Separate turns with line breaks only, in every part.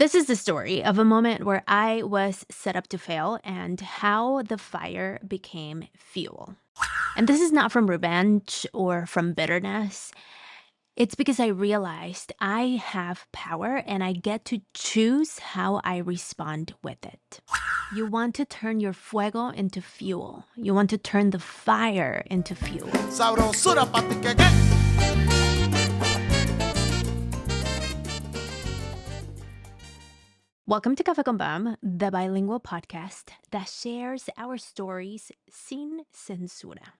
This is the story of a moment where I was set up to fail and how the fire became fuel. And this is not from revenge or from bitterness. It's because I realized I have power and I get to choose how I respond with it. You want to turn your fuego into fuel. You want to turn the fire into fuel.
Sabrosura pa' ti que qué.
Welcome to Café con Bam, the bilingual podcast that shares our stories sin censura.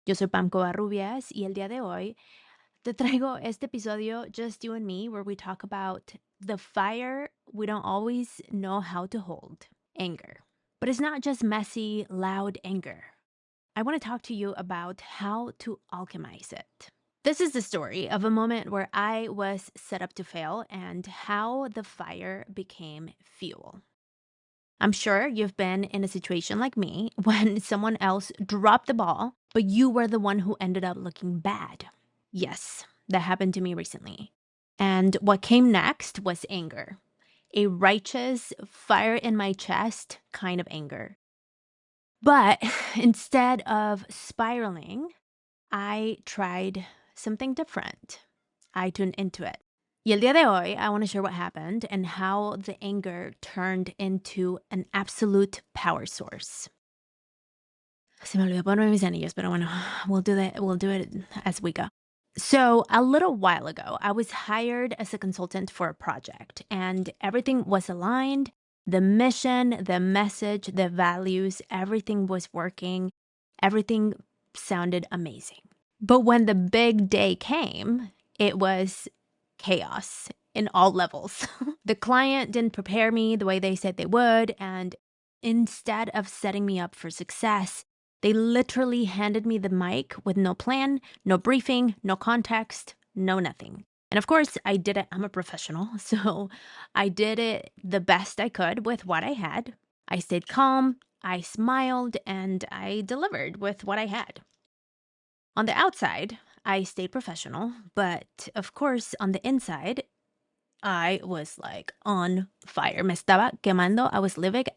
Yo soy Pam Covarrubias y el día de hoy te traigo este episodio, Just You and Me, where we talk about the fire we don't always know how to hold, anger. But it's not just messy, loud anger. I want to talk to you about how to alchemize it. This is the story of a moment where I was set up to fail and how the fire became fuel. I'm sure you've been in a situation like me when someone else dropped the ball, but you were the one who ended up looking bad. Yes, that happened to me recently. And what came next was anger, a righteous, fire in my chest kind of anger. But instead of spiraling, I tried something different. I tuned into it. Y el día de hoy, I want to share what happened and how the anger turned into an absolute power source. Se me olvidó ponerme mis anillos, pero bueno, we'll do it as we go. So a little while ago, I was hired as a consultant for a project and everything was aligned. The mission, the message, the values, everything was working. Everything sounded amazing. But when the big day came, it was chaos in all levels. The client didn't prepare me the way they said they would, and instead of setting me up for success, they literally handed me the mic with no plan, no briefing, no context, no nothing. And of course, I did it. I'm a professional, so I did it the best I could with what I had. I stayed calm, I smiled, and I delivered with what I had. On the outside, I stayed professional, but of course, on the inside, I was like on fire. Me estaba quemando. I was livid.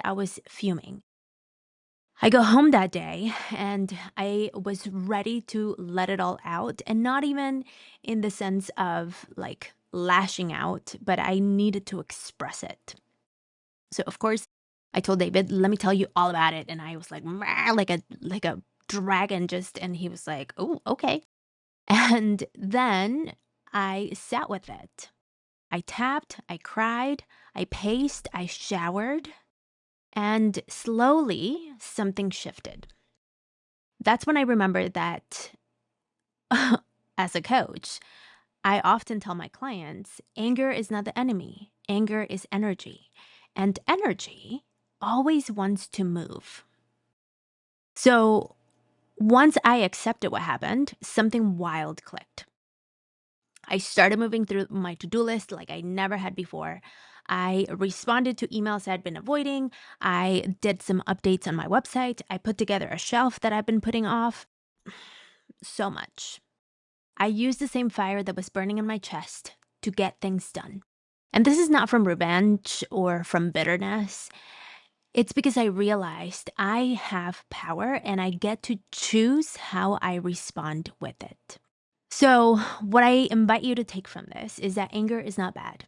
I was fuming. I go home that day and I was ready to let it all out, and not even in the sense of like lashing out, but I needed to express it. So of course, I told David, let me tell you all about it. And I was like, "Meh," like a dragon just, and he was like, oh, okay. And then I sat with it. I tapped, I cried, I paced, I showered, and slowly something shifted. That's when I remembered that as a coach, I often tell my clients, anger is not the enemy. Anger is energy. And energy always wants to move. So once I accepted what happened, something wild clicked. I started moving through my to-do list like I never had before. I responded to emails I'd been avoiding. I did some updates on my website. I put together a shelf that I've been putting off. So much. I used the same fire that was burning in my chest to get things done. And this is not from revenge or from bitterness. It's because I realized I have power and I get to choose how I respond with it. So what I invite you to take from this is that anger is not bad.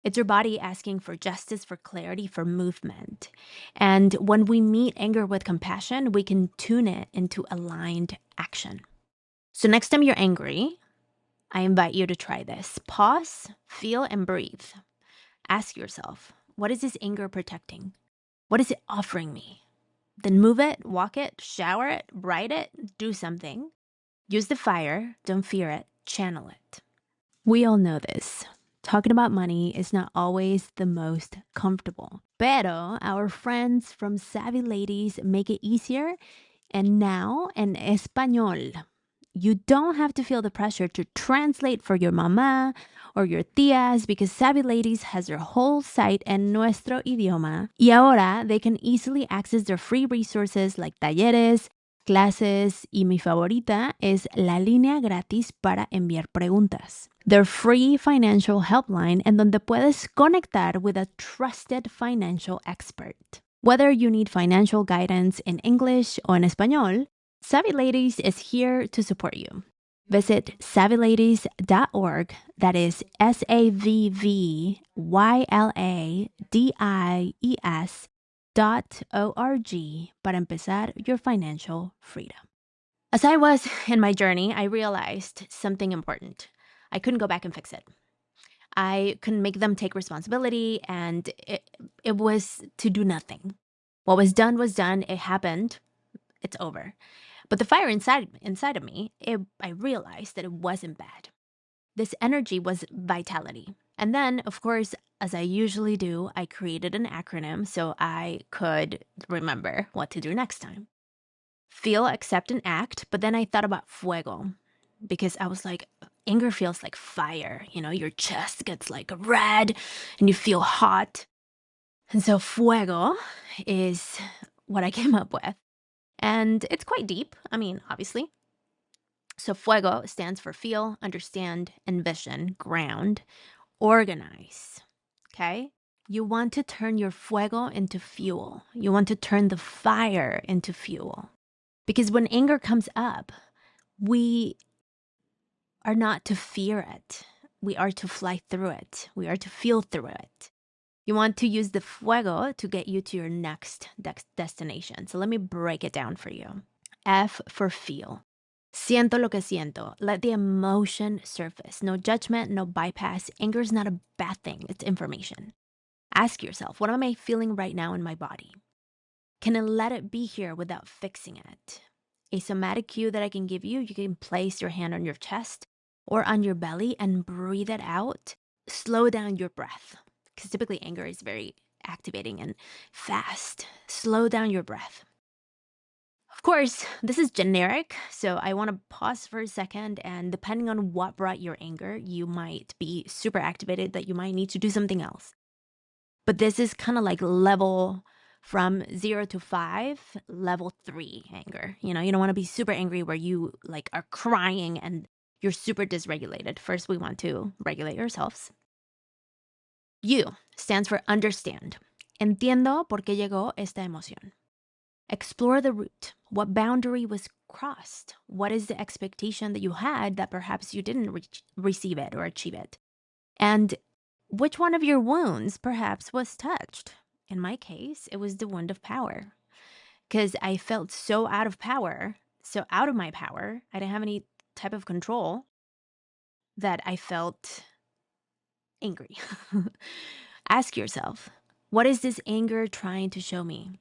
It's your body asking for justice, for clarity, for movement. And when we meet anger with compassion, we can tune it into aligned action. So next time you're angry, I invite you to try this. Pause, feel, and breathe. Ask yourself, what is this anger protecting? What is it offering me? Then move it, walk it, shower it, write it, do something. Use the fire, don't fear it, channel it. We all know this. Talking about money is not always the most comfortable. Pero our friends from Savvy Ladies make it easier. And now in Español. You don't have to feel the pressure to translate for your mamá or your tías because Savvy Ladies has their whole site en nuestro idioma. Y ahora they can easily access their free resources like talleres, clases y mi favorita es la línea gratis para enviar preguntas. Their free financial helpline en donde puedes conectar with a trusted financial expert. Whether you need financial guidance in English or in Espanol, Savvy Ladies is here to support you. Visit savvyladies.org, that is SAVVYLADIES.org, para empezar your financial freedom. As I was in my journey, I realized something important. I couldn't go back and fix it. I couldn't make them take responsibility, and it was to do nothing. What was done, it happened, it's over. But the fire inside of me, I realized that it wasn't bad. This energy was vitality. And then, of course, as I usually do, I created an acronym so I could remember what to do next time. Feel, accept, and act. But then I thought about FUEGO because I was like, anger feels like fire. You know, your chest gets like red and you feel hot. And so FUEGO is what I came up with. And it's quite deep. I mean, obviously. So FUEGO stands for feel, understand, envision, ground, organize. Okay? You want to turn your fuego into fuel. You want to turn the fire into fuel. Because when anger comes up, we are not to fear it. We are to fly through it. We are to feel through it. You want to use the fuego to get you to your next destination. So let me break it down for you. F for feel. Siento lo que siento. Let the emotion surface. No judgment, no bypass. Anger is not a bad thing. It's information. Ask yourself, what am I feeling right now in my body? Can I let it be here without fixing it? A somatic cue that I can give you, you can place your hand on your chest or on your belly and breathe it out. Slow down your breath because typically anger is very activating and fast. Slow down your breath. Of course, this is generic, so I want to pause for a second, and depending on what brought your anger, you might be super activated that you might need to do something else. But this is kind of like level from 0 to 5, level 3 anger. You know, you don't want to be super angry where you like are crying and you're super dysregulated. First, we want to regulate ourselves. U stands for understand. Entiendo por qué llegó esta emoción. Explore the root. What boundary was crossed? What is the expectation that you had that perhaps you didn't receive it or achieve it? And which one of your wounds perhaps was touched? In my case, it was the wound of power because I felt so out of power, so out of my power. I didn't have any type of control that I felt angry. Ask yourself, what is this anger trying to show me?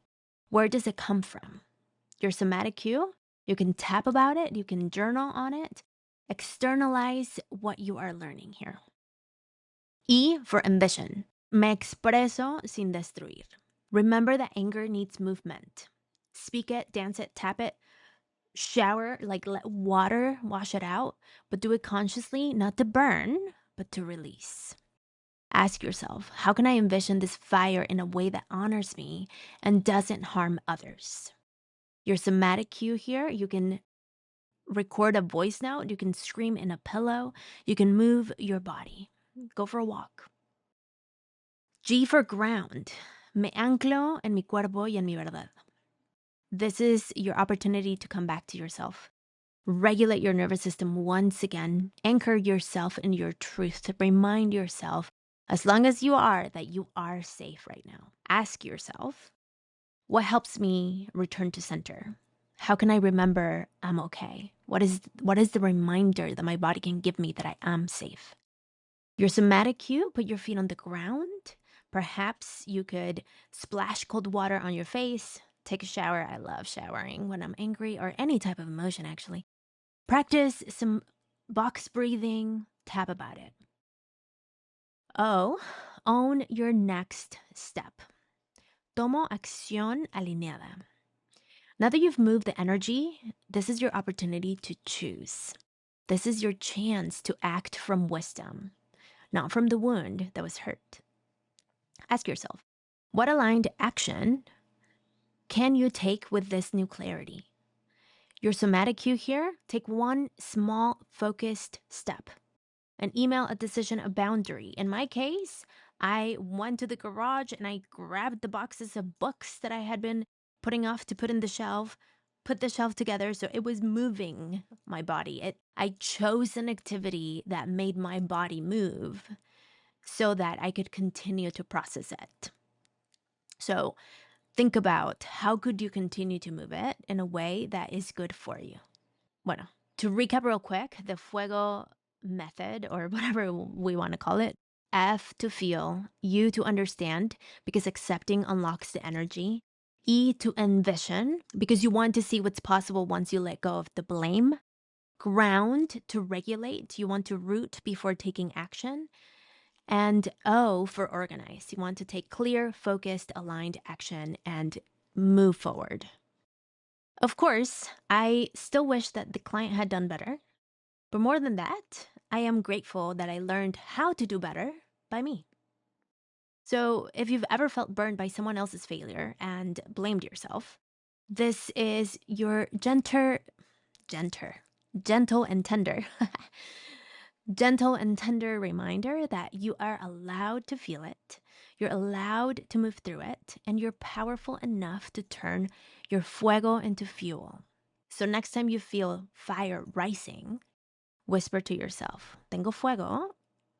Where does it come from? Your somatic cue, you can tap about it, you can journal on it, externalize what you are learning here. E for ambition. Me expreso sin destruir. Remember that anger needs movement. Speak it, dance it, tap it, shower, like let water wash it out, but do it consciously, not to burn, but to release. Ask yourself, how can I envision this fire in a way that honors me and doesn't harm others? Your somatic cue here, you can record a voice note, you can scream in a pillow, you can move your body. Go for a walk. G for ground. Me anclo en mi cuerpo y en mi verdad. This is your opportunity to come back to yourself. Regulate your nervous system once again. Anchor yourself in your truth to remind yourself, as long as you are, that you are safe right now. Ask yourself, what helps me return to center? How can I remember I'm okay? What is the reminder that my body can give me that I am safe? Your somatic cue, put your feet on the ground. Perhaps you could splash cold water on your face, take a shower. I love showering when I'm angry or any type of emotion, actually. Practice some box breathing, tap about it. O, own your next step. Tomo acción alineada. Now that you've moved the energy, this is your opportunity to choose. This is your chance to act from wisdom, not from the wound that was hurt. Ask yourself, what aligned action can you take with this new clarity? Your somatic cue here, take one small focused step. An email, a decision, a boundary. In my case, I went to the garage and I grabbed the boxes of books that I had been putting off to put in the shelf, put the shelf together. So it was moving my body. I chose an activity that made my body move so that I could continue to process it. So think about how could you continue to move it in a way that is good for you. Bueno, to recap real quick, the FUEGO method, or whatever we want to call it, F to feel, U to understand, because accepting unlocks the energy, E to envision, because you want to see what's possible once you let go of the blame, ground to regulate, you want to root before taking action, and O for organize, you want to take clear, focused, aligned action and move forward. Of course, I still wish that the client had done better. But more than that, I am grateful that I learned how to do better by me. So if you've ever felt burned by someone else's failure and blamed yourself, this is your gentle and tender, gentle and tender reminder that you are allowed to feel it, you're allowed to move through it, and you're powerful enough to turn your fuego into fuel. So next time you feel fire rising, whisper to yourself, tengo fuego,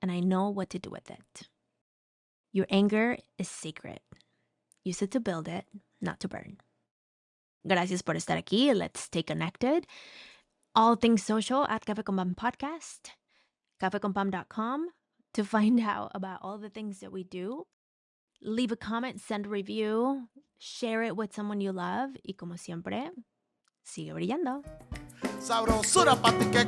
and I know what to do with it. Your anger is sacred. Use it to build it, not to burn. Gracias por estar aquí. Let's stay connected. All things social at Café con Pam Podcast, cafeconpam.com to find out about all the things that we do. Leave a comment, send a review, share it with someone you love. Y como siempre, sigue brillando.
Sabrosura pa' ti que